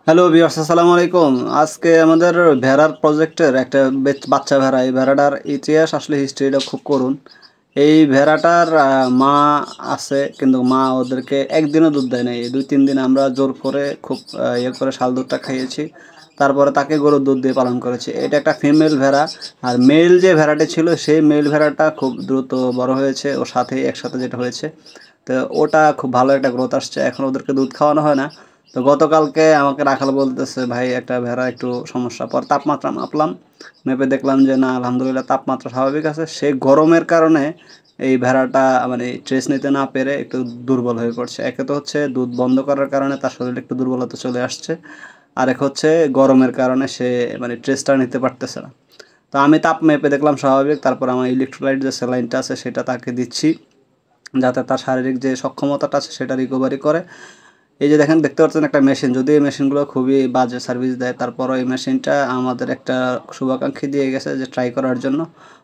Hello viewers, আসসালামু আলাইকুম। আজকে আমাদের ভেড়ার প্রজেক্টের একটা বাচ্চা ভেড়া, এই ভেড়াটার ইতিহাস আসলে হিস্ট্রিটা খুব করুন। এই ভেড়াটার মা আছে, কিন্তু মা ওদেরকে একদিনও দুধ দেয় নাই। 2-3 দিন আমরা জোর করে খুব ইয়ে করে শাল দুধটা খাইয়েছি, তারপরে তাকে গরুর দুধ দিয়ে পালন করেছি। এটা একটা ফিমেল ভেড়া। আর মেল যে ভেড়াটি ছিল সেই মেল ভেড়াটা খুব দ্রুত বড় হয়েছে, ওর সাথে একসাথে যেটা হয়েছে, তো ওটা খুব ভালো একটা গ্রোথ আসছে। এখন ওদেরকে দুধ খাওয়ানো হয় না। তো গতকালকে আমাকে রাখাল বলতেছে, ভাই একটা ভেড়া একটু সমস্যা। পর তাপমাত্রা মাপলাম, মেপে দেখলাম যে না, আলহামদুলিল্লাহ তাপমাত্রা স্বাভাবিক আছে। সে গরমের কারণে এই ভেড়াটা মানে ট্রেস নিতে না পেরে একটু দুর্বল হয়ে পড়ছে। একে তো হচ্ছে দুধ বন্ধ করার কারণে তার শরীরে একটু দুর্বলতা চলে আসছে, আর এক হচ্ছে গরমের কারণে সে মানে ট্রেসটা নিতে পারতেছে না। তো আমি তাপ মেপে দেখলাম স্বাভাবিক। তারপর আমার ইলেকট্রোলাইট যে স্যালাইনটা আছে সেটা তাকে দিচ্ছি, যাতে তার শারীরিক যে সক্ষমতাটা আছে সেটা রিকভারি করে। এই যে দেখতে পাচ্ছেন একটা মেশিন, যদি এই মেশিনগুলো খুবই বাজে সার্ভিস দেয়, তারপরও এই মেশিনটা আমাদের একটা শুভাকাঙ্ক্ষী দিয়ে গেছে যে ট্রাই করার জন্য,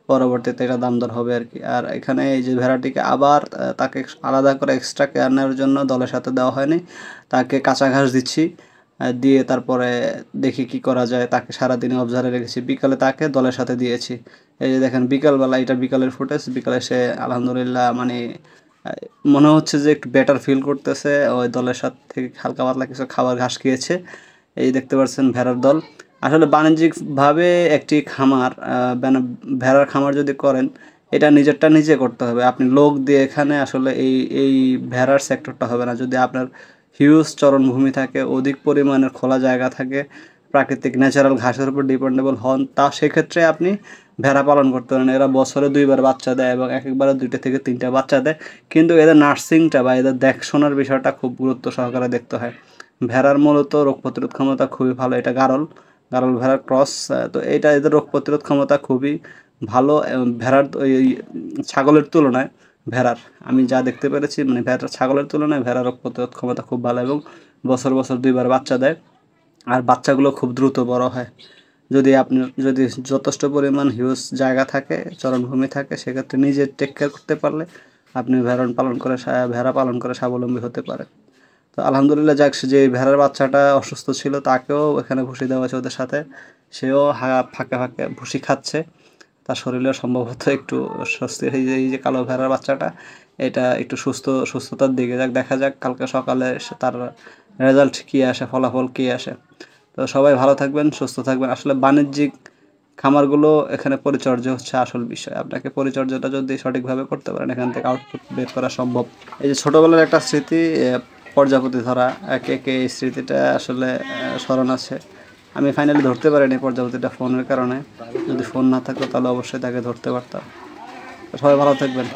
পরবর্তীতে এটা দাম দর হবে আর কি। আর এখানে এই যে ভেড়াটিকে আবার তাকে আলাদা করে এক্সট্রা কেয়ার নেওয়ার জন্য দলের সাথে দেওয়া হয়নি, তাকে কাঁচা ঘাস দিচ্ছি। দিয়ে তারপরে দেখি কি করা যায়। তাকে সারাদিনে অবজার্ভে রেখেছি, বিকালে তাকে দলের সাথে দিয়েছি। এই যে দেখেন বিকালবেলা, এটা বিকালের ফুটেজ। বিকালে সে আলহামদুলিল্লাহ মানে মনে হচ্ছে যে একটু বেটার ফিল করতেছে। ওই দলের সাথে থেকে হালকা পাতলা কিছু খাবার ঘাস খেয়েছে। এই দেখতে পাচ্ছেন ভেড়ার দল। আসলে বাণিজ্যিকভাবে একটি খামার, ভেড়ার খামার যদি করেন, এটা নিজেরটা নিজে করতে হবে। আপনি লোক দিয়ে এখানে আসলে এই ভেড়ার সেক্টরটা হবে না। যদি আপনার হিউজ চরণভূমি থাকে, অধিক পরিমাণের খোলা জায়গা থাকে, প্রাকৃতিক ন্যাচারাল ঘাসের উপর ডিপেন্ডেবল হন, তা সেক্ষেত্রে আপনি ভেড়া পালন করতে পারেন। এরা বছরে 2বার বাচ্চা দেয় এবং একবারে 2টা থেকে 3টা বাচ্চা দেয়। কিন্তু এদের নার্সিংটা বা এদের দেখাশোনার বিষয়টা খুব গুরুত্ব সহকারে দেখতে হয়। ভেড়ার মূলত রোগ প্রতিরোধ ক্ষমতা খুবই ভালো। এটা গারল ভেড়ার ক্রস। তো এটা এদের রোগ প্রতিরোধ ক্ষমতা খুবই ভালো। ভেড়ার ছাগলের তুলনায় ভেড়ার, আমি যা দেখতে পেরেছি, মানে ছাগলের তুলনায় ভেড়ার রোগ প্রতিরোধ ক্ষমতা খুব ভালো এবং বছর 2বার বাচ্চা দেয়। আর বাচ্চাগুলো খুব দ্রুত বড় হয়। যদি যথেষ্ট পরিমাণ হিউজ জায়গা থাকে, চরণভূমি থাকে, সেক্ষেত্রে নিজে টেক কেয়ার করতে পারলে আপনি ভেড়া পালন করে স্বাবলম্বী হতে পারেন। তো আলহামদুলিল্লাহ, যাক, যে ভেড়ার বাচ্চাটা অসুস্থ ছিল তাকেও এখানে ভুসি দেওয়া হয়েছে ওদের সাথে। সেও ফাঁকে ফাঁকে ভুসি খাচ্ছে। তার শরীরে সম্ভবত একটু স্বস্তি। এই যে কালো ভেড়ার বাচ্চাটা, এটা একটু সুস্থতার দিকে। দেখা যাক কালকে সকালে তার রেজাল্ট কী আসে, ফলাফল কী আসে। তো সবাই ভালো থাকবেন, সুস্থ থাকবেন। আসলে বাণিজ্যিক খামারগুলো এখানে পরিচর্যা হচ্ছে আসল বিষয়। আপনাকে পরিচর্যাটা যদি সঠিকভাবে করতে পারেন, এখান থেকে আউটপুট বের করা সম্ভব। এই যে ছোটোবেলার একটা স্মৃতি, প্রজাপতি ধরা, একে এই স্মৃতিটা আসলে স্মরণ আছে। আমি ফাইনালি ধরতে পারিনি প্রজাপতিটা ফোনের কারণে। যদি ফোন না থাকতো তাহলে অবশ্যই তাকে ধরতে পারতাম। সবাই ভালো থাকবেন।